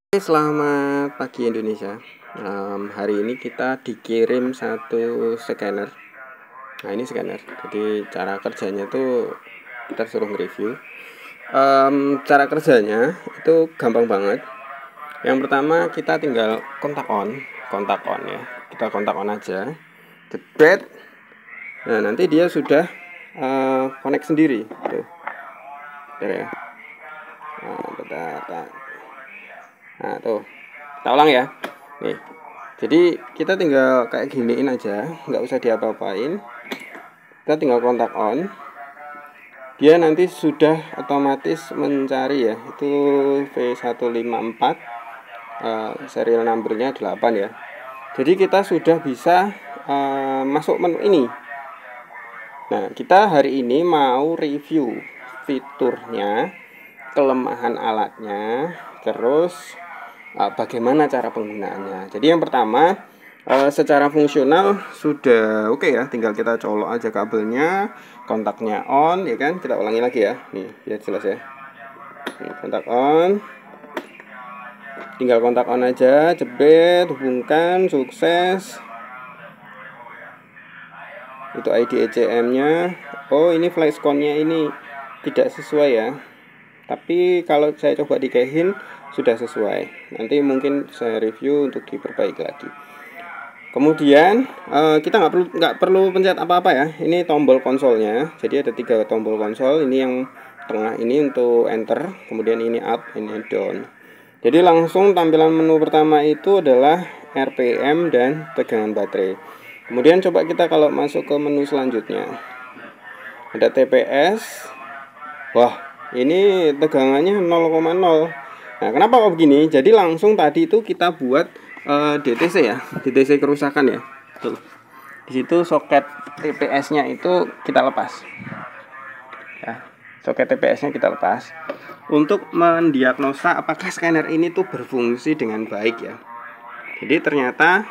Selamat pagi Indonesia. Hari ini kita dikirim satu scanner. Nah, ini scanner. Jadi cara kerjanya tuh kita suruh nge-review. Cara kerjanya itu gampang banget. Yang pertama kita tinggal kontak on ya. Kita kontak on aja. Jebret. Nah, nanti dia sudah connect sendiri. Tuh. Ya. Nah, tuh. Kita ulang ya. Nih. Jadi kita tinggal kayak giniin aja, nggak usah diapa-apain. Kita tinggal kontak on. Dia nanti sudah otomatis mencari ya. Itu V154. Serial numbernya 8 ya. Jadi kita sudah bisa masuk menu ini. Nah, kita hari ini mau review fiturnya, kelemahan alatnya, terus bagaimana cara penggunaannya. Jadi yang pertama, secara fungsional sudah oke ya, tinggal kita colok aja kabelnya, kontaknya on ya kan. Kita ulangi lagi ya, nih biar jelas ya. Nih, kontak on, tinggal kontak on aja, jebret, hubungkan, sukses. Itu ID ECM nya. Oh, ini flashcon nya ini tidak sesuai ya, tapi kalau saya coba dikehin sudah sesuai. Nanti mungkin saya review untuk diperbaiki lagi. Kemudian kita nggak perlu pencet apa-apa ya. Ini tombol konsolnya. Jadi ada 3 tombol konsol. Ini yang tengah ini untuk enter. Kemudian ini up, ini down. Jadi langsung tampilan menu pertama itu adalah RPM dan tegangan baterai. Kemudian coba kita kalau masuk ke menu selanjutnya, ada TPS. Wah, ini tegangannya 0,0. Nah, kenapa kok begini? Jadi langsung tadi itu kita buat DTC ya, DTC kerusakan ya. Tuh. Di situ soket TPS-nya itu kita lepas. Ya, soket TPS-nya kita lepas untuk mendiagnosa apakah scanner ini tuh berfungsi dengan baik ya. Jadi ternyata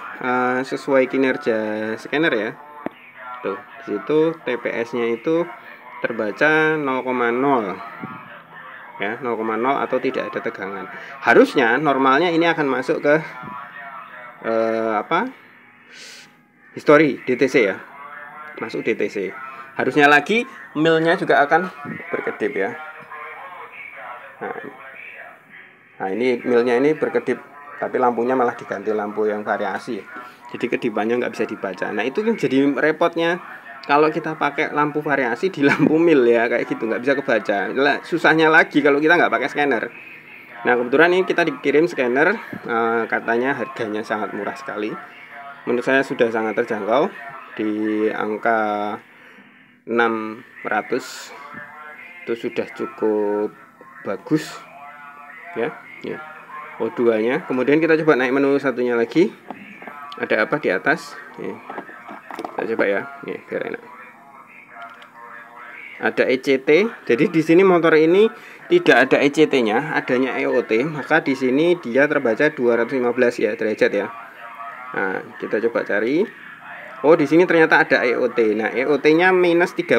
sesuai kinerja scanner ya. Tuh, di situ TPS-nya itu terbaca 0,0 ya, 0,0 atau tidak ada tegangan. Harusnya normalnya ini akan masuk ke history DTC ya, masuk DTC. Harusnya lagi milnya juga akan berkedip ya. Nah ini milnya ini berkedip, tapi lampunya malah diganti lampu yang variasi ya. Jadi kedipannya nggak bisa dibaca. Nah itu kan jadi repotnya kalau kita pakai lampu variasi di lampu mil ya, kayak gitu nggak bisa kebaca. Susahnya lagi kalau kita nggak pakai scanner. Nah kebetulan ini kita dikirim scanner, katanya harganya sangat murah sekali. Menurut saya sudah sangat terjangkau, di angka 600 itu sudah cukup bagus ya. Ya. O2 nya. Kemudian kita coba naik menu satunya lagi. Ada apa di atas? Nih. Kita coba ya. Nih, biar enak. Ada ECT. Jadi di sini motor ini tidak ada ECT-nya, adanya EOT. Maka di sini dia terbaca 215 ya derajat ya. Nah, kita coba cari. Oh, di sini ternyata ada EOT. Nah, EOT-nya minus 30.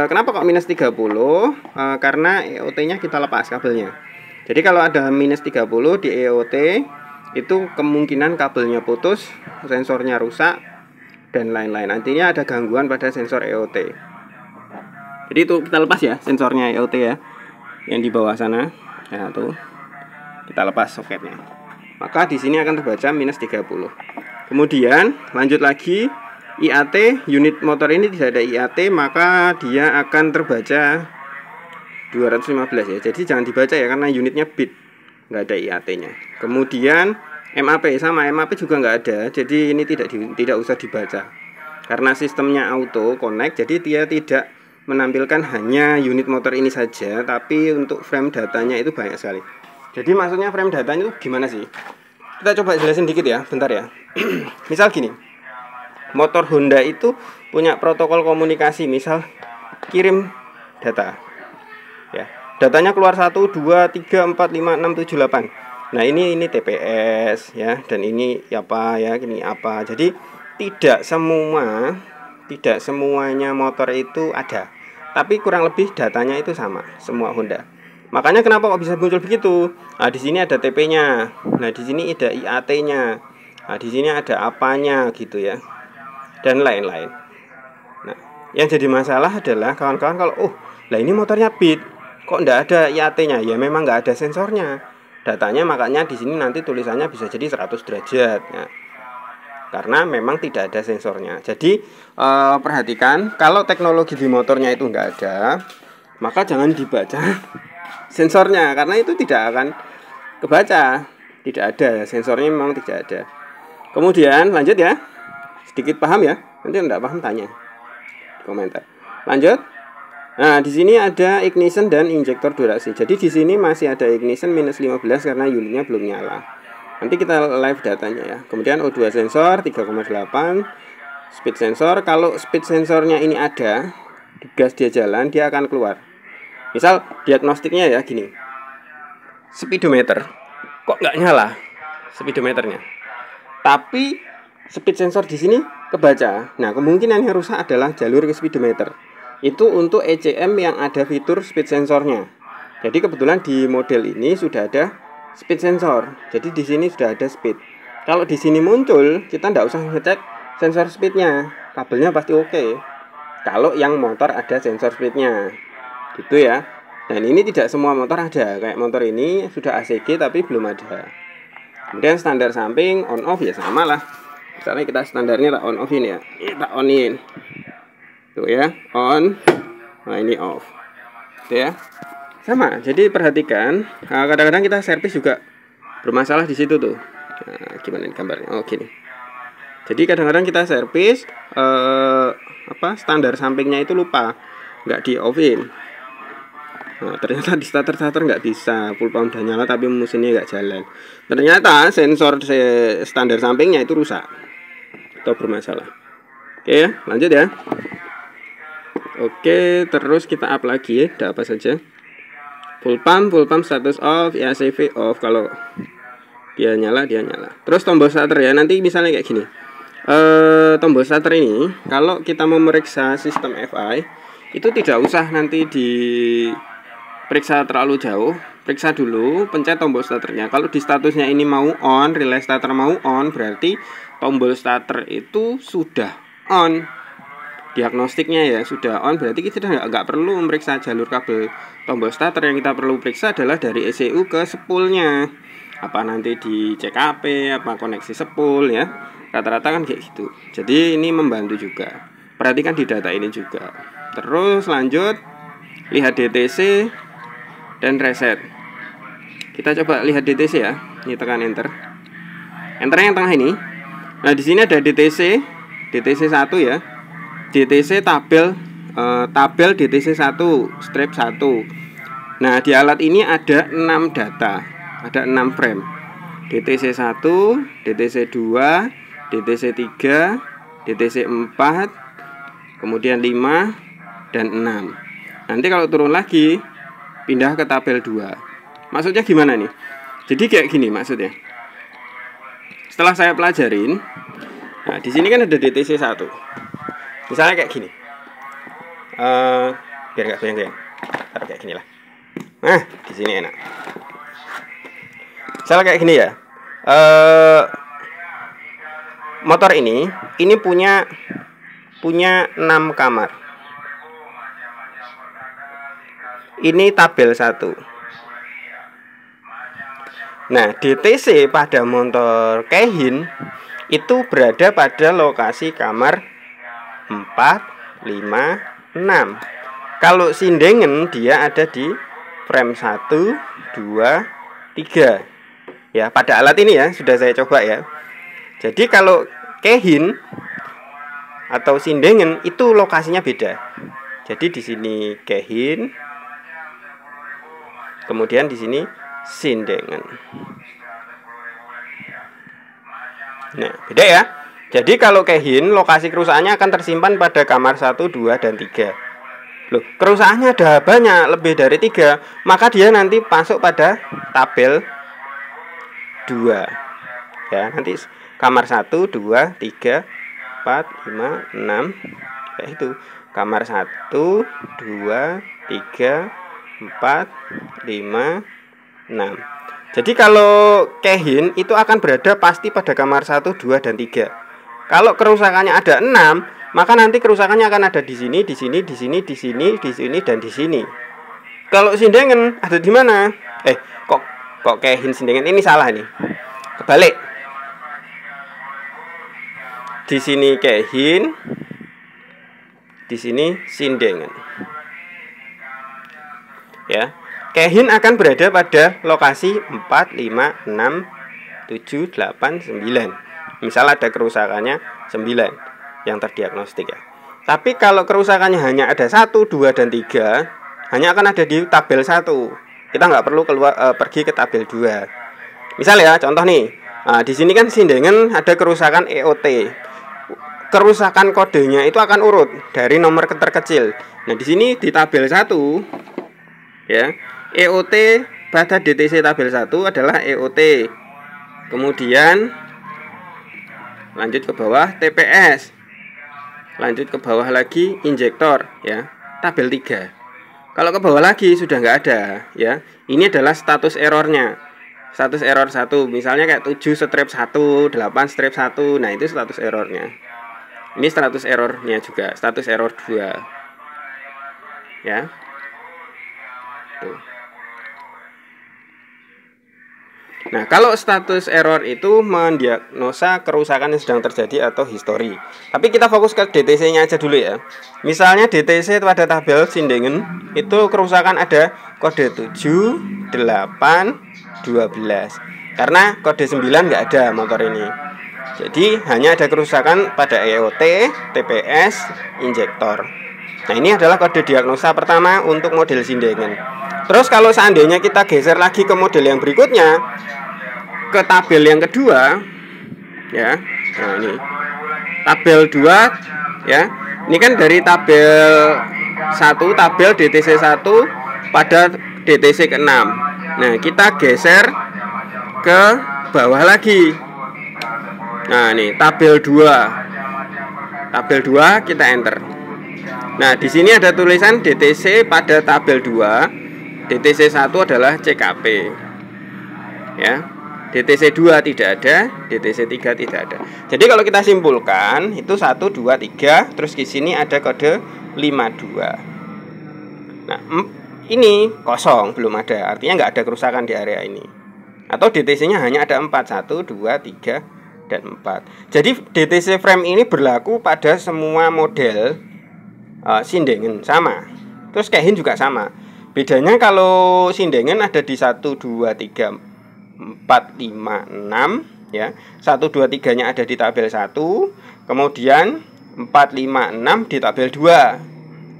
Kenapa kok minus 30? Karena EOT-nya kita lepas kabelnya. Jadi kalau ada minus 30 di EOT, itu kemungkinan kabelnya putus, sensornya rusak, dan lain-lain. Nantinya ada gangguan pada sensor EOT. Jadi itu kita lepas ya sensornya EOT ya, yang di bawah sana. Nah tuh kita lepas soketnya. Maka di sini akan terbaca minus 30. Kemudian lanjut lagi, IAT, unit motor ini tidak ada IAT, maka dia akan terbaca 215 ya. Jadi jangan dibaca ya, karena unitnya bit, nggak ada IAT-nya. Kemudian MAP sama, MAP juga nggak ada. Jadi ini tidak usah dibaca. Karena sistemnya auto connect, jadi dia tidak menampilkan hanya unit motor ini saja, tapi untuk frame datanya itu banyak sekali. Jadi maksudnya frame datanya itu gimana sih? Kita coba jelasin dikit ya, bentar ya. Misal gini, motor Honda itu punya protokol komunikasi, misal kirim data ya, datanya keluar 1, 2, 3, 4, 5, 6, 7, 8. Nah ini TPS ya, dan ini apa ya, ini apa. Jadi tidak semuanya motor itu ada, tapi kurang lebih datanya itu sama semua Honda. Makanya kenapa kok bisa muncul begitu? Nah, di sini ada TP-nya. Nah, di sini ada IAT-nya. Nah, di sini ada apanya gitu ya. Dan lain-lain. Nah, yang jadi masalah adalah kawan-kawan kalau lah ini motornya Beat, kok nggak ada IAT-nya? Ya memang nggak ada sensornya. Datanya makanya di sini nanti tulisannya bisa jadi 100 derajat. Nah, karena memang tidak ada sensornya. Jadi perhatikan kalau teknologi di motornya itu nggak ada, maka jangan dibaca sensornya karena itu tidak akan kebaca. Tidak ada sensornya, memang tidak ada. Kemudian lanjut ya, sedikit paham ya. Nanti tidak paham tanya di komentar. Lanjut. Nah, di sini ada ignition dan injektor durasi. Jadi di sini masih ada ignition minus 15 karena unitnya belum nyala. Nanti kita live datanya ya. Kemudian O2 sensor 3,8, speed sensor. Kalau speed sensornya ini ada, gas dia jalan, dia akan keluar. Misal diagnostiknya ya gini, speedometer kok nggak nyala speedometernya, tapi speed sensor di sini kebaca. Nah, kemungkinan yang rusak adalah jalur ke speedometer. Itu untuk ECM yang ada fitur speed sensornya. Jadi kebetulan di model ini sudah ada speed sensor. Jadi di sini sudah ada speed. Kalau di sini muncul, kita nggak usah ngecek sensor speednya, kabelnya pasti oke. Kalau yang motor ada sensor speednya, gitu ya. Dan ini tidak semua motor ada. Kayak motor ini sudah ACG tapi belum ada. Kemudian standar samping on off ya sama lah. Misalnya kita standarnya tak on off ini ya. Kita onin. Tuh ya, on. Nah, ini off. Tuh ya. Sama. Jadi perhatikan, kadang-kadang kita servis juga bermasalah di situ tuh. Nah, gimana ini gambarnya? Oh, gini. Jadi kadang-kadang kita servis standar sampingnya itu lupa, nggak di offin. Nah, ternyata di starter nggak bisa, full pump udah nyala tapi mesinnya nggak jalan. Ternyata sensor standar sampingnya itu rusak atau bermasalah. Oke, lanjut ya. Oke, terus kita up lagi ya, ada apa saja. Full pump status off, EACV off. Kalau dia nyala. Terus tombol starter ya, nanti misalnya kayak gini. Tombol starter ini kalau kita memeriksa sistem FI itu tidak usah nanti diperiksa terlalu jauh, periksa dulu, pencet tombol starternya. Kalau di statusnya ini mau on, relay starter mau on, berarti tombol starter itu sudah on. Diagnostiknya ya sudah on, berarti kita nggak perlu memeriksa jalur kabel tombol starter. Yang kita perlu periksa adalah dari ECU ke spoolnya, apa nanti di CKP, apa koneksi spool ya. Rata-rata kan kayak gitu. Jadi ini membantu juga. Perhatikan di data ini juga. Terus lanjut, lihat DTC dan reset. Kita coba lihat DTC ya. Ini tekan enter. Enter yang tengah ini. Nah, di sini ada DTC 1 ya. DTC tabel DTC 1, strip 1. Nah, di alat ini ada 6 data. Ada 6 frame. DTC 1, DTC 2, DTC 3, DTC 4, kemudian 5 dan 6. Nanti kalau turun lagi pindah ke tabel 2. Maksudnya gimana nih? Jadi kayak gini maksudnya. Setelah saya pelajarin, nah di sini kan ada DTC 1. Misalnya kayak gini. Biar nggak goyang-goyang. Taruh kayak gini lah. Nah, di sini enak. Misalnya kayak gini ya. Motor ini punya 6 kamar. Ini tabel 1. Nah, DTC pada motor Keihin itu berada pada lokasi kamar 4, 5, 6. Kalau Sindengen dia ada di frame 1, 2, 3. Ya, pada alat ini ya sudah saya coba ya. Jadi kalau Keihin atau Sindengen itu lokasinya beda. Jadi di sini Keihin, kemudian di sini Sindengen. Nah, beda ya. Jadi kalau Keihin lokasi kerusakannya akan tersimpan pada kamar 1, 2 dan 3. Loh, kerusakannya ada banyak, lebih dari 3, maka dia nanti masuk pada tabel 2. Ya, nanti kamar 1, 2, 3, 4, 5, 6. Kayak itu. Kamar 1, 2, 3, 4, 5, 6. Jadi kalau kehin itu akan berada pasti pada kamar 1, 2, dan 3. Kalau kerusakannya ada 6, maka nanti kerusakannya akan ada di sini, di sini, di sini, di sini, di sini, dan di sini. Kalau sindengan ada di mana? Kok kehin sindengan ini salah nih. Kebalik. Di sini kehin, di sini sindengan. Ya. Kehin akan berada pada lokasi 4, 5, 6, 7, 8, 9. Misal ada kerusakannya 9 yang terdiagnostik ya. Tapi kalau kerusakannya hanya ada 1, 2, dan 3, hanya akan ada di tabel 1. Kita nggak perlu pergi ke tabel 2. Misal ya, contoh nih. Nah, di sini kan sindengan ada kerusakan EOT. Kerusakan kodenya itu akan urut dari nomor terkecil. Nah, di sini di tabel 1 ya. EOT pada DTC tabel 1 adalah EOT. Kemudian lanjut ke bawah TPS. Lanjut ke bawah lagi injektor ya. Tabel 3. Kalau ke bawah lagi sudah nggak ada ya. Ini adalah status errornya. Status error 1 misalnya kayak 7/1, 8/1. Nah, itu status errornya. Ini status errornya juga, status error 2. Ya. Tuh. Nah, kalau status error itu mendiagnosa kerusakan yang sedang terjadi atau histori. Tapi kita fokus ke DTC-nya aja dulu ya. Misalnya DTC pada tabel sindengan itu kerusakan ada kode 7, 8, 12. Karena kode 9 nggak ada motor ini. Jadi hanya ada kerusakan pada EOT, TPS, injektor. Nah, ini adalah kode diagnosa pertama untuk model sindengan. Terus kalau seandainya kita geser lagi ke model yang berikutnya, ke tabel yang kedua ya. Nah, ini tabel 2 ya. Ini kan dari tabel 1, tabel DTC 1 pada DTC ke-6. Nah, kita geser ke bawah lagi. Nah, ini tabel 2. Tabel 2 kita enter. Nah, di sini ada tulisan DTC pada tabel 2. DTC 1 adalah CKP. Ya. DTC 2 tidak ada, DTC 3 tidak ada. Jadi kalau kita simpulkan itu 1, 2, 3, terus di sini ada kode 52. Nah, ini kosong, belum ada. Artinya nggak ada kerusakan di area ini. Atau DTC-nya hanya ada 4, 1, 2, 3, dan 4. Jadi DTC frame ini berlaku pada semua model sindengan sama. Terus kehin juga sama. Bedanya kalau sindengan ada di 1, 2, 3, 4, 5, 6 ya. 1, 2, 3-nya ada di tabel 1. Kemudian 4, 5, 6 di tabel 2.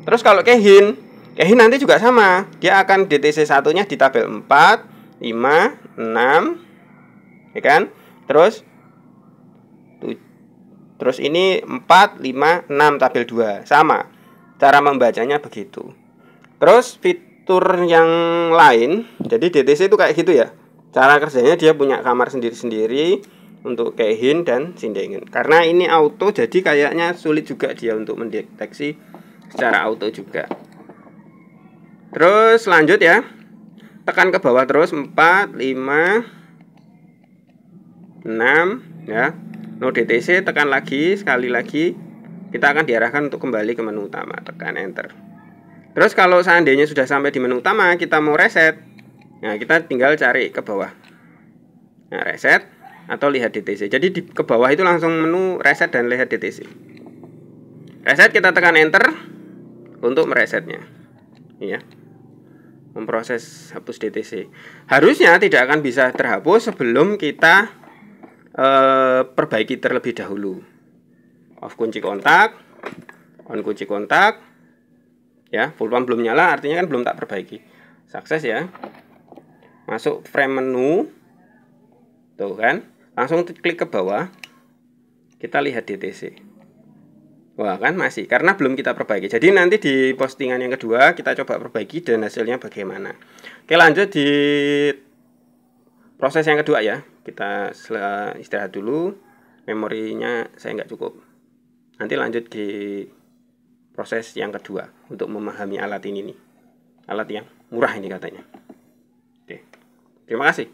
Terus kalau kehin nanti juga sama. Dia akan DTC 1-nya di tabel 4, 5, 6 ya kan? Terus ini 4, 5, 6 tabel 2. Sama. Cara membacanya begitu. Terus fitur yang lain, jadi DTC itu kayak gitu ya. Cara kerjanya dia punya kamar sendiri-sendiri untuk kehin dan sindengan. Karena ini auto, jadi kayaknya sulit juga dia untuk mendeteksi secara auto juga. Terus lanjut ya. Tekan ke bawah terus 4, 5, 6 ya. No DTC, tekan lagi sekali lagi. Kita akan diarahkan untuk kembali ke menu utama. Tekan enter. Terus kalau seandainya sudah sampai di menu utama, kita mau reset. Nah, kita tinggal cari ke bawah. Nah, reset atau lihat DTC. Jadi ke bawah itu langsung menu reset dan lihat DTC. Reset, kita tekan enter untuk meresetnya. Iya. Memproses hapus DTC. Harusnya tidak akan bisa terhapus sebelum kita perbaiki terlebih dahulu. Off kunci kontak, on kunci kontak. Ya, full pump belum nyala, artinya kan belum tak perbaiki. Sukses ya. Masuk frame menu. Tuh kan, langsung klik ke bawah. Kita lihat DTC. Wah, kan masih, karena belum kita perbaiki. Jadi nanti di postingan yang kedua kita coba perbaiki dan hasilnya bagaimana. Oke, lanjut di proses yang kedua ya. Kita istirahat dulu. Memorinya saya nggak cukup. Nanti lanjut di proses yang kedua untuk memahami alat ini nih. Alat yang murah ini katanya. Oke. Terima kasih.